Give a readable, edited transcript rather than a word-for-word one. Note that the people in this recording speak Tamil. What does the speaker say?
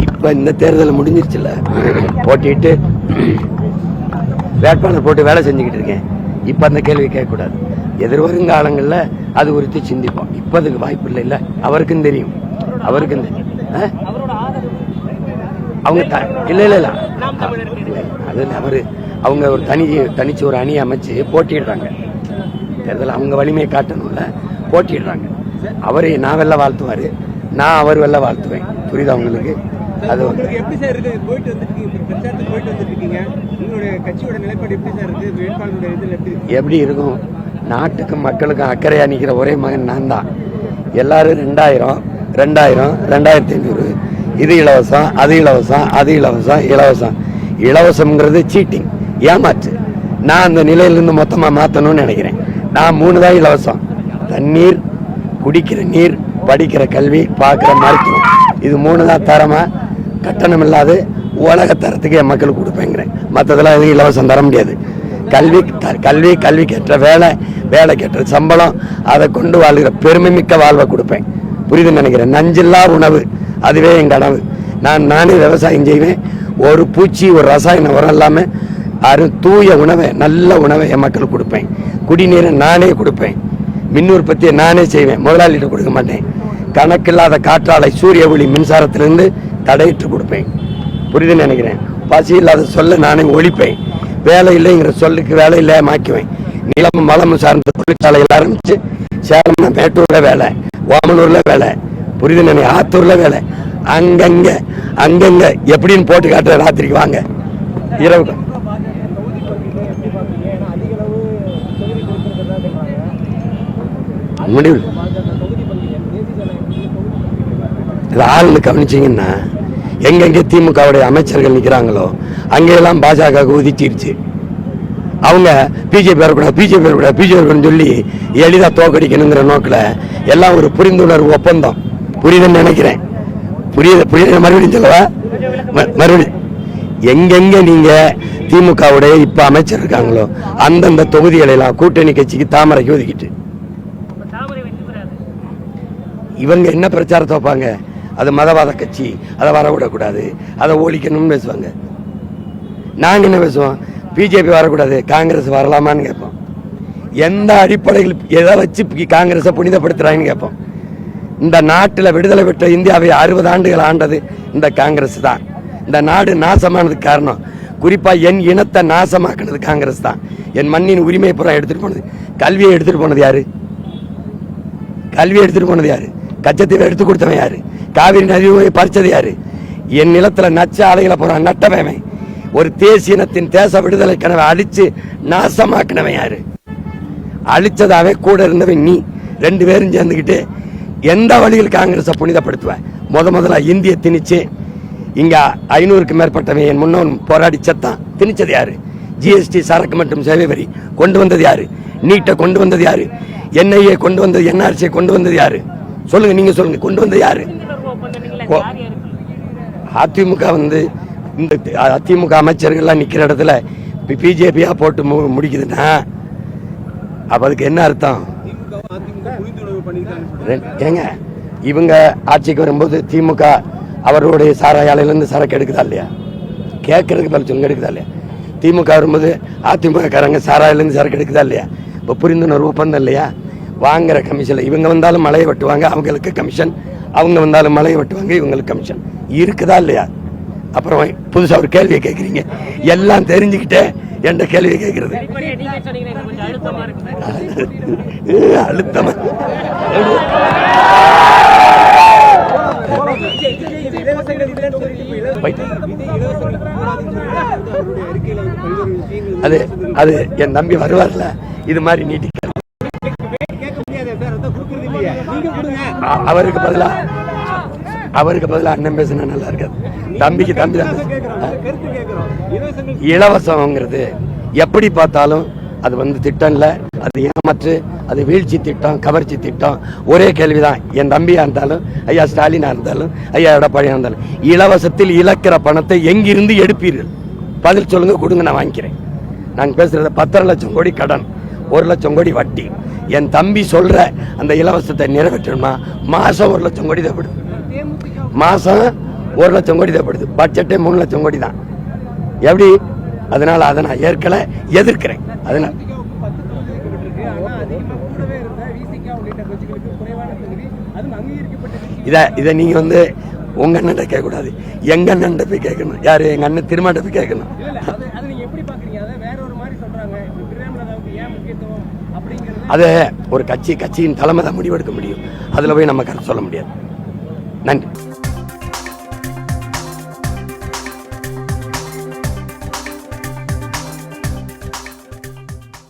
இப்ப இந்த தேர்தல் முடிஞ்சிருச்சுல, போட்டிட்டு வேட்பாளர் போட்டு வேலை செஞ்சுக்கிட்டு இருக்கேன். இப்ப அந்த கேள்வி கேட்கக்கூடாது. எதிர்வரும் காலங்கள்ல அது குறித்து சிந்திப்போம். இப்ப அதுக்கு வாய்ப்பு இல்லை. இல்ல அவருக்கும் தெரியும், அவருக்கும் தெரியும். அவங்க இல்ல இல்ல இல்ல அது அவரு அவங்க ஒரு தனிச்சு ஒரு அணி அமைச்சு போட்டிடுறாங்க. தேர்தல் அவங்க வலிமையை காட்டணும்ல, போட்டிடுறாங்க. அவரு நான் வெள்ள வாழ்த்துவாரு, நான் அவர் வெள்ள வாழ்த்துவேன். புரியுதா உங்களுக்கு? அது எப்படி சார் இருக்கு? போயிட்டு வந்துருக்கீங்க, உங்களுடைய கட்சியோட நிலைப்பாடு எப்படி சார் இருக்கு? வேட்பாளருடைய இதில் எப்படி இருக்கும்? நாட்டுக்கும் மக்களுக்கும் அக்கறையா நிற்கிற ஒரே மகன் நான் தான். எல்லாரும் 2000 2500 இது இலவசம், அது இலவசம், அது இலவசம், இலவசம். இலவசம்ங்கிறது சீட்டிங், ஏமாற்று. நான் அந்த நிலையிலிருந்து மொத்தமா மாத்தணும்னு நினைக்கிறேன். நான் 3 தான் இலவசம்: தண்ணீர், குடிக்கிற நீர், படிக்கிற கல்வி, பார்க்கிற மருத்துவம். இது 3 தான் தரமா, கட்டணம் இல்லாது உலக தரத்துக்கு என் மக்களுக்கு கொடுப்பேங்கிறேன். மற்றதெல்லாம் எதுவும் இலவசம் தர முடியாது. கல்விக்கேற்ற வேலை, வேலைக்கேற்ற சம்பளம், அதை கொண்டு வாழ்கிற பெருமை மிக்க வாழ்வை கொடுப்பேன். புரியுதுன்னு நினைக்கிறேன். நஞ்சில்லா உணவு, அதுவே என் கனவு. நானே விவசாயம் செய்வேன். ஒரு பூச்சி, ஒரு ரசாயன உரம் இல்லாமல் தூய உணவை, நல்ல உணவை என் மக்களுக்கு கொடுப்பேன். குடிநீரை நானே கொடுப்பேன். மின் உற்பத்தியை நானே செய்வேன், முதலாளிகிட்ட கொடுக்க மாட்டேன். கணக்கில்லாத காற்றாலை, சூரிய ஒளி, மின்சாரத்திலிருந்து தடையிட்டு கொடுப்பேன். புரியுதுன்னு நினைக்கிறேன். பசி இல்லாத சொல்ல நானே ஒழிப்பேன். வேலை இல்லைங்கிற சொல்லுக்கு வேலை இல்லை மாக்குவேன். நிலமும் மலமும் சார்ந்த தொழிற்சாலையில் ஆரம்பிச்சு சேலம் மேட்டூர்ல வேலை, ஓமனூர்ல வேலை, புரியுதுன்னு நினைக்கிறேன். ஆத்தூர்ல வேலை, அங்கங்க எப்படின்னு போட்டு காட்டுற. ராத்திரிக்கு வாங்க, இரவு முடிவு. ஆளுன்னு கவனிச்சிங்கன்னா எங்கெங்கே திமுகவுடைய அமைச்சர்கள் நிற்கிறாங்களோ அங்கெல்லாம் பாஜக ஒதுக்கிடுச்சு. அவங்க பிஜேபி வரக்கூடாது சொல்லி எளிதாக தோக்கடிக்கணுங்கிற நோக்கில் எல்லாம் ஒரு புரிந்துணர்வு ஒப்பந்தம். புரியுதுன்னு நினைக்கிறேன். புரியுது மறுபடியும் சொல்லவா? மறுபடியும் எங்கெங்க நீங்க திமுகவுடைய இப்ப அமைச்சர் இருக்காங்களோ அந்தந்த தொகுதிகளை எல்லாம் கூட்டணி கட்சிக்கு தாமரைக்கு ஒதுக்கிட்டு இவங்க என்ன பிரச்சாரத்தை வைப்பாங்க? அது மதவாத கட்சி, அதை வரவிடக்கூடாது, அதை ஒழிக்கணும்னு பேசுவாங்க. நாங்க என்ன பேசுவோம்? பிஜேபி வரக்கூடாது, காங்கிரஸ் வரலாமான்னு கேட்போம். எந்த அடிப்படையில் எதை வச்சு காங்கிரஸை புனிதப்படுத்துறாங்கன்னு கேட்போம். இந்த நாட்டில் விடுதலை பெற்ற இந்தியாவை 60 ஆண்டுகள் ஆண்டது இந்த காங்கிரஸ் தான். இந்த நாடு நாசமானதுக்கு காரணம், குறிப்பா என் இனத்தை நாசமாக்குனது காங்கிரஸ் தான். என் மண்ணின் உரிமையை பூரா எடுத்துட்டு போனது. கல்வியை எடுத்துட்டு போனது யாரு? கச்சத்தீவை எடுத்து கொடுத்தவன் யாரு? காவிரி நதியை பறிச்சது யாரு? என் நிலத்துல நச்ச ஆலைகளை போறான் நட்டவன். ஒரு தேசியனத்தின் தேச விடுதலை கனவை அழிச்சு நாசமாக்கினவன் யாரு? அழிச்சதாவே கூட இருந்தவன் நீ. 2 பேரும் சேர்ந்துக்கிட்டு எந்த வழியில் காங்கிரஸை புனிதப்படுத்துவ? முதல்ல இந்திய திணிச்சு இங்க 500க்கு மேற்பட்டவன் என் முன்னோன் போராடி செத்தான். திணிச்சது யாரு? ஜிஎஸ்டி, சரக்கு மற்றும் சேவை வரி கொண்டு வந்தது யாரு? நீட்டை கொண்டு வந்தது யாரு? என்ஐஏ கொண்டு வந்தது, என்ஆர்சியை கொண்டு வந்தது யாரு? சொல்லுங்க, நீங்க சொல்லுங்க, கொண்டு வந்தது யாரு? அதிமுக இந்த அதிமுக அமைச்சர்கள்லாம் நிக்கிற இடத்துல பிஜேபியா போட்டு முடிக்குதுன்னா அப்ப அதுக்கு என்ன அர்த்தம்? ஏங்க, இவங்க ஆட்சிக்கு வரும்போது திமுக அவர்களுடைய சாராய ஆலையிலிருந்து சரக்கு எடுக்குதா இல்லையா? கேட்கறதுக்கு பதில் சொல்லுங்க, எடுக்குதா இல்லையா? திமுக வரும்போது அதிமுக காரங்க சாராயிலிருந்து சரக்கு எடுக்குதா இல்லையா? இப்போ புரிந்துணர்வு ஒப்பந்தம் இல்லையா? வாங்குற கமிஷன், இவங்க வந்தாலும் மலையை வெட்டுவாங்க, அவங்களுக்கு கமிஷன். அவங்க வந்தாலும் மலையை வெட்டுவாங்க, இவங்களுக்கு கமிஷன். இருக்குதா இல்லையா? அப்புறம் புதுசா ஒரு கேள்வியை கேட்குறீங்க. எல்லாம் தெரிஞ்சுக்கிட்டே என்ற கேள்வியை கேட்கறது அழுத்தமா? அது என் நம்பி வருவார்ல, இது மாதிரி நீட்டி அவருக்கு பதிலா அண்ணன் பேசினா நல்லா இருக்காது. தம்பிக்கு தம்பி தான். இலவசம்ங்கிறது எப்படி பார்த்தாலும் அது வந்து திட்டம் இல்லை, அது ஏமாற்று, அது வீழ்ச்சி திட்டம், கவர்ச்சி திட்டம். ஒரே கேள்விதான், என் தம்பியா இருந்தாலும், ஐயா ஸ்டாலினா இருந்தாலும், ஐயா எடப்பாடியா இருந்தாலும், இலவசத்தில் இழக்கிற பணத்தை எங்கிருந்து எடுப்பீர்கள்? பதில் சொல்லுங்க, கொடுங்க, நான் வாங்கிக்கிறேன். நாங்கள் பேசுறது 10 லட்சம் கோடி கடன், 1 லட்சம் கோடி வட்டி. என் தம்பி சொல்ற அந்த இலவசத்தை நிறைவேற்றணுமா மாசம் 1 லட்சம் கோடி தேவைப்படுது. மாசம் 1 லட்சம் கோடி தேவைப்படுது. பட்ஜெட்டே 3 லட்சம் கோடி தான். எப்படி? அதனால அதை நான் ஏற்கல, எதிர்க்கிறேன். அதனால இதை நீங்க வந்து உங்க அண்ணன் கேட்கக்கூடாது, எங்க அண்ணன் போய் கேட்கணும். யாரு? எங்க அண்ணன் திருமாட்ட போய் கேட்கணும். அது ஒரு கட்சியின் தலைமை தான் முடிவெடுக்க முடியும். அதுல போய் நம்ம கருத்து சொல்ல முடியாது. நன்றி.